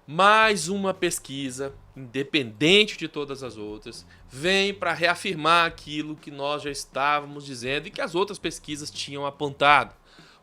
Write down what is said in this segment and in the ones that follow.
Mais uma pesquisa, independente de todas as outras, vem para reafirmar aquilo que nós já estávamos dizendo e que as outras pesquisas tinham apontado.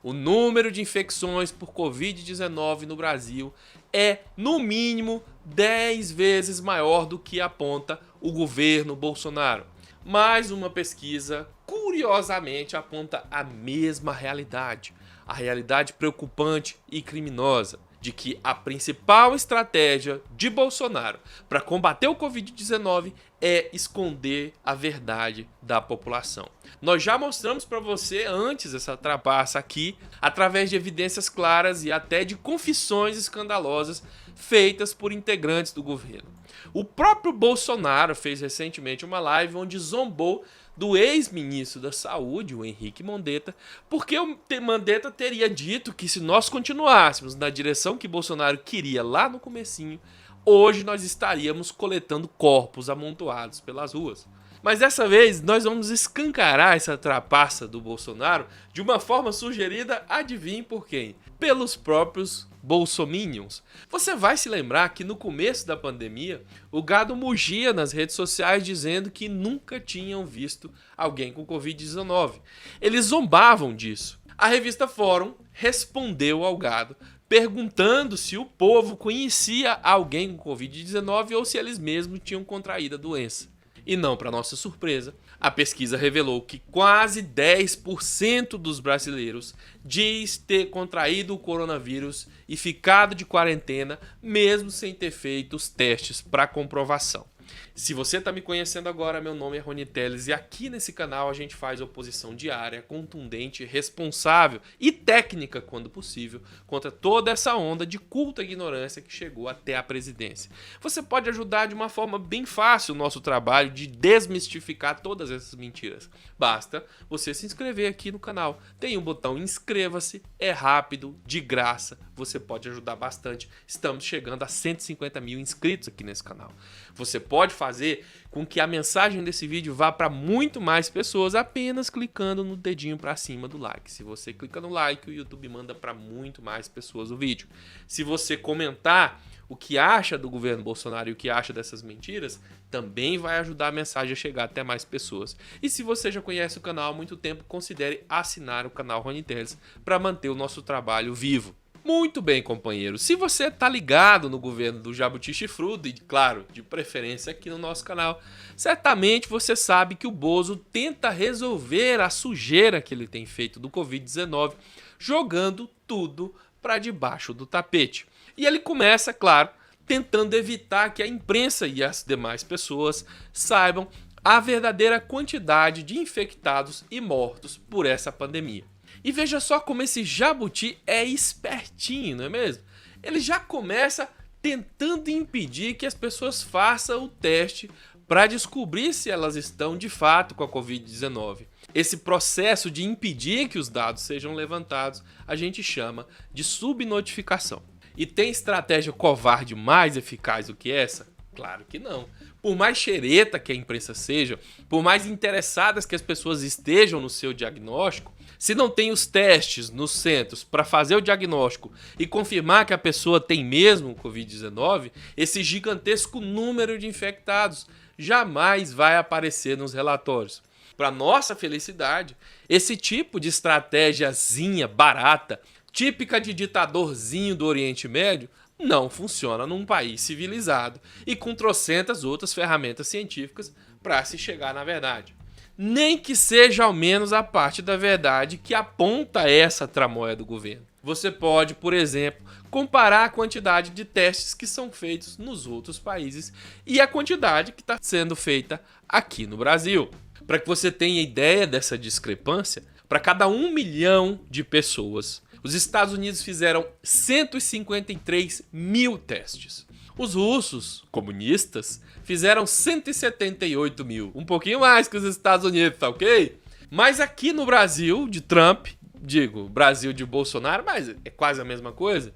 O número de infecções por Covid-19 no Brasil é, no mínimo, 10 vezes maior do que aponta o governo Bolsonaro. Mais uma pesquisa, curiosamente, aponta a mesma realidade. A realidade preocupante e criminosa de que a principal estratégia de Bolsonaro para combater o Covid-19 é esconder a verdade da população. Nós já mostramos para você antes essa trapaça aqui, através de evidências claras e até de confissões escandalosas feitas por integrantes do governo. O próprio Bolsonaro fez recentemente uma live onde zombou do ex-ministro da Saúde, o Henrique Mandetta, porque o Mandetta teria dito que se nós continuássemos na direção que Bolsonaro queria lá no comecinho, hoje nós estaríamos coletando corpos amontoados pelas ruas. Mas dessa vez nós vamos escancarar essa trapaça do Bolsonaro de uma forma sugerida, adivinhe por quem? Pelos próprios bolsominions. Você vai se lembrar que no começo da pandemia, o gado mugia nas redes sociais dizendo que nunca tinham visto alguém com Covid-19. Eles zombavam disso. A revista Fórum respondeu ao gado, perguntando se o povo conhecia alguém com Covid-19 ou se eles mesmos tinham contraído a doença. E não para nossa surpresa, a pesquisa revelou que quase 10% dos brasileiros diz ter contraído o coronavírus e ficado de quarentena mesmo sem ter feito os testes para comprovação. Se você está me conhecendo agora, meu nome é Rony Teles e aqui nesse canal a gente faz oposição diária, contundente, responsável e técnica, quando possível, contra toda essa onda de culta ignorância que chegou até a presidência. Você pode ajudar de uma forma bem fácil o nosso trabalho de desmistificar todas essas mentiras. Basta você se inscrever aqui no canal. Tem um botão inscreva-se, é rápido, de graça, você pode ajudar bastante. Estamos chegando a 150 mil inscritos aqui nesse canal. Você pode fazer com que a mensagem desse vídeo vá para muito mais pessoas apenas clicando no dedinho para cima do like. Se você clica no like, o YouTube manda para muito mais pessoas o vídeo. Se você comentar o que acha do governo Bolsonaro e o que acha dessas mentiras, também vai ajudar a mensagem a chegar até mais pessoas. E se você já conhece o canal há muito tempo, considere assinar o canal Rony Teles para manter o nosso trabalho vivo. Muito bem, companheiro. Se você tá ligado no governo do Jabuti Chifrudo e, claro, de preferência aqui no nosso canal, certamente você sabe que o Bozo tenta resolver a sujeira que ele tem feito do Covid-19, jogando tudo para debaixo do tapete. E ele começa, claro, tentando evitar que a imprensa e as demais pessoas saibam a verdadeira quantidade de infectados e mortos por essa pandemia. E veja só como esse jabuti é espertinho, não é mesmo? Ele já começa tentando impedir que as pessoas façam o teste para descobrir se elas estão de fato com a Covid-19. Esse processo de impedir que os dados sejam levantados, a gente chama de subnotificação. E tem estratégia covarde mais eficaz do que essa? Claro que não. Por mais xereta que a imprensa seja, por mais interessadas que as pessoas estejam no seu diagnóstico, se não tem os testes nos centros para fazer o diagnóstico e confirmar que a pessoa tem mesmo o Covid-19, esse gigantesco número de infectados jamais vai aparecer nos relatórios. Para nossa felicidade, esse tipo de estratégiazinha barata, típica de ditadorzinho do Oriente Médio, não funciona num país civilizado e com trocentas outras ferramentas científicas para se chegar na verdade. Nem que seja ao menos a parte da verdade que aponta essa tramóia do governo. Você pode, por exemplo, comparar a quantidade de testes que são feitos nos outros países e a quantidade que está sendo feita aqui no Brasil. Para que você tenha ideia dessa discrepância, para cada 1 milhão de pessoas, os Estados Unidos fizeram 153 mil testes. Os russos, comunistas, fizeram 178 mil. Um pouquinho mais que os Estados Unidos, tá ok? Mas aqui no Brasil, de Trump, digo, Brasil de Bolsonaro, mas é quase a mesma coisa,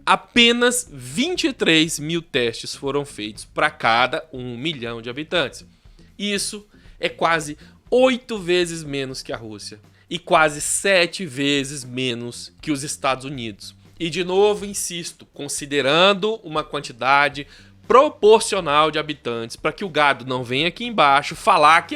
apenas 23 mil testes foram feitos para cada 1 milhão de habitantes. Isso é quase 8 vezes menos que a Rússia e quase 7 vezes menos que os Estados Unidos. E de novo, insisto, considerando uma quantidade proporcional de habitantes, para que o gado não venha aqui embaixo falar que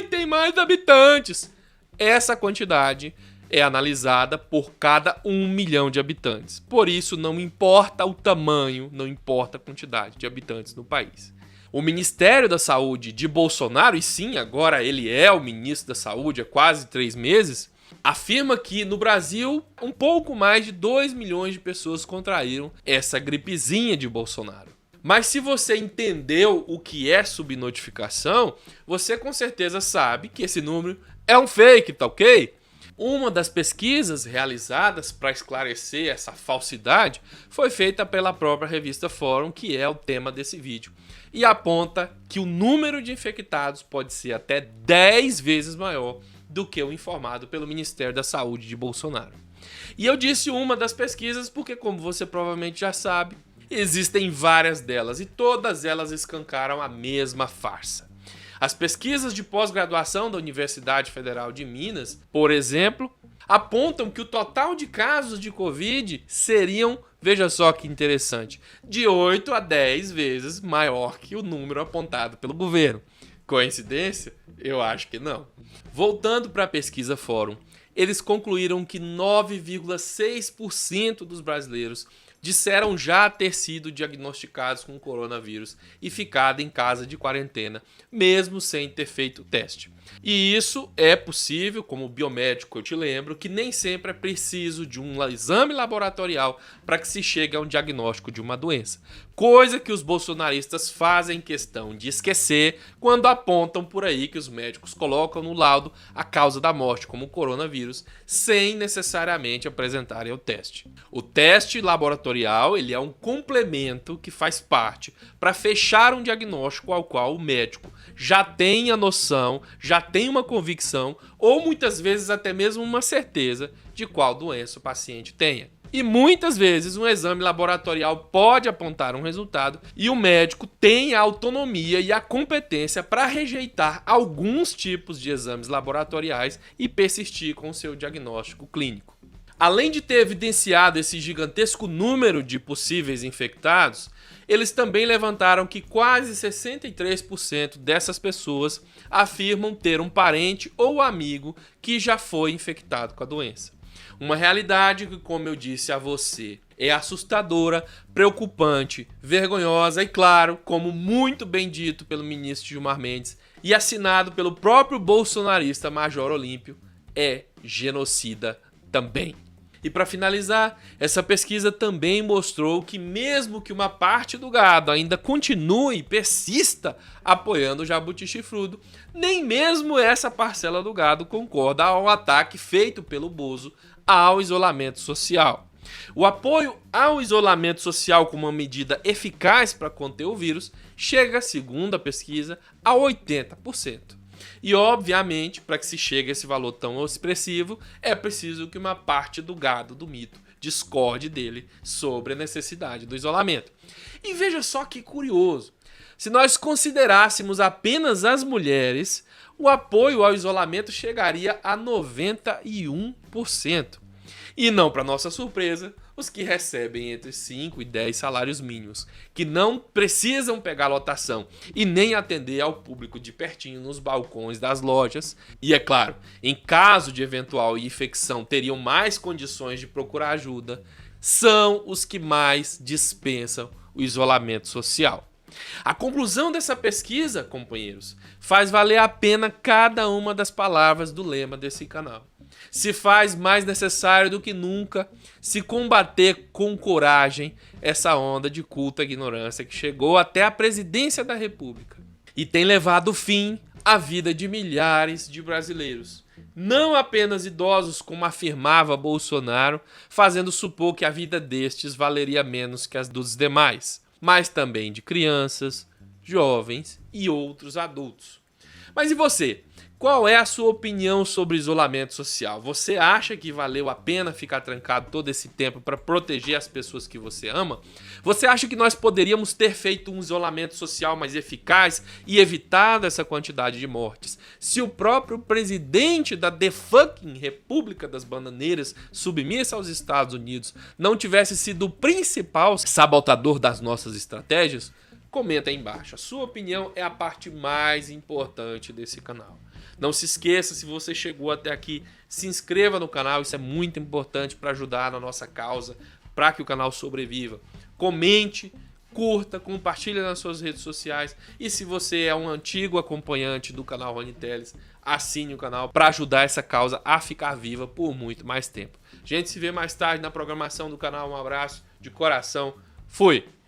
tem mais habitantes. Essa quantidade é analisada por cada 1 milhão de habitantes. Por isso, não importa o tamanho, não importa a quantidade de habitantes no país. O Ministério da Saúde de Bolsonaro, e sim, agora ele é o ministro da Saúde há quase 3 meses, afirma que no Brasil um pouco mais de 2 milhões de pessoas contraíram essa gripezinha de Bolsonaro. Mas se você entendeu o que é subnotificação, você com certeza sabe que esse número é um fake, tá ok? Uma das pesquisas realizadas para esclarecer essa falsidade foi feita pela própria revista Fórum, que é o tema desse vídeo, e aponta que o número de infectados pode ser até 10 vezes maior do que o informado pelo Ministério da Saúde de Bolsonaro. E eu disse uma das pesquisas porque, como você provavelmente já sabe, existem várias delas e todas elas escancaram a mesma farsa. As pesquisas de pós-graduação da Universidade Federal de Minas, por exemplo, apontam que o total de casos de Covid seriam, veja só que interessante, de 8 a 10 vezes maior que o número apontado pelo governo. Coincidência? Eu acho que não. Voltando para a pesquisa Fórum, eles concluíram que 9,6% dos brasileiros disseram já ter sido diagnosticados com coronavírus e ficado em casa de quarentena, mesmo sem ter feito o teste. E isso é possível, como biomédico eu te lembro, que nem sempre é preciso de um exame laboratorial para que se chegue a um diagnóstico de uma doença. Coisa que os bolsonaristas fazem questão de esquecer quando apontam por aí que os médicos colocam no laudo a causa da morte como coronavírus, sem necessariamente apresentarem o teste. O teste laboratorial ele é um complemento que faz parte para fechar um diagnóstico ao qual o médico já tem a noção, já tem uma convicção ou muitas vezes até mesmo uma certeza de qual doença o paciente tenha. E muitas vezes um exame laboratorial pode apontar um resultado e o médico tem a autonomia e a competência para rejeitar alguns tipos de exames laboratoriais e persistir com o seu diagnóstico clínico. Além de ter evidenciado esse gigantesco número de possíveis infectados, eles também levantaram que quase 63% dessas pessoas afirmam ter um parente ou amigo que já foi infectado com a doença. Uma realidade que, como eu disse a você, é assustadora, preocupante, vergonhosa e, claro, como muito bem dito pelo ministro Gilmar Mendes e assinado pelo próprio bolsonarista Major Olímpio, é genocida também. E para finalizar, essa pesquisa também mostrou que mesmo que uma parte do gado ainda continue e persista apoiando o jabuti chifrudo, nem mesmo essa parcela do gado concorda ao ataque feito pelo Bozo ao isolamento social. O apoio ao isolamento social como uma medida eficaz para conter o vírus chega, segundo a pesquisa, a 80%. E, obviamente, para que se chegue a esse valor tão expressivo, é preciso que uma parte do gado do mito discorde dele sobre a necessidade do isolamento. E veja só que curioso, se nós considerássemos apenas as mulheres, o apoio ao isolamento chegaria a 91%. E não para nossa surpresa, os que recebem entre 5 e 10 salários mínimos, que não precisam pegar lotação e nem atender ao público de pertinho nos balcões das lojas, e é claro, em caso de eventual infecção teriam mais condições de procurar ajuda, são os que mais dispensam o isolamento social. A conclusão dessa pesquisa, companheiros, faz valer a pena cada uma das palavras do lema desse canal. Se faz mais necessário do que nunca se combater com coragem essa onda de culta ignorância que chegou até a presidência da República e tem levado fim à vida de milhares de brasileiros. Não apenas idosos, como afirmava Bolsonaro, fazendo supor que a vida destes valeria menos que as dos demais, mas também de crianças, jovens e outros adultos. Mas e você? Qual é a sua opinião sobre isolamento social? Você acha que valeu a pena ficar trancado todo esse tempo para proteger as pessoas que você ama? Você acha que nós poderíamos ter feito um isolamento social mais eficaz e evitado essa quantidade de mortes se o próprio presidente da The Fucking República das Bananeiras, submissa aos Estados Unidos, não tivesse sido o principal sabotador das nossas estratégias? Comenta aí embaixo. A sua opinião é a parte mais importante desse canal. Não se esqueça, se você chegou até aqui, se inscreva no canal, isso é muito importante para ajudar na nossa causa, para que o canal sobreviva. Comente, curta, compartilhe nas suas redes sociais e se você é um antigo acompanhante do canal Rony Teles, assine o canal para ajudar essa causa a ficar viva por muito mais tempo. A gente se vê mais tarde na programação do canal. Um abraço de coração. Fui!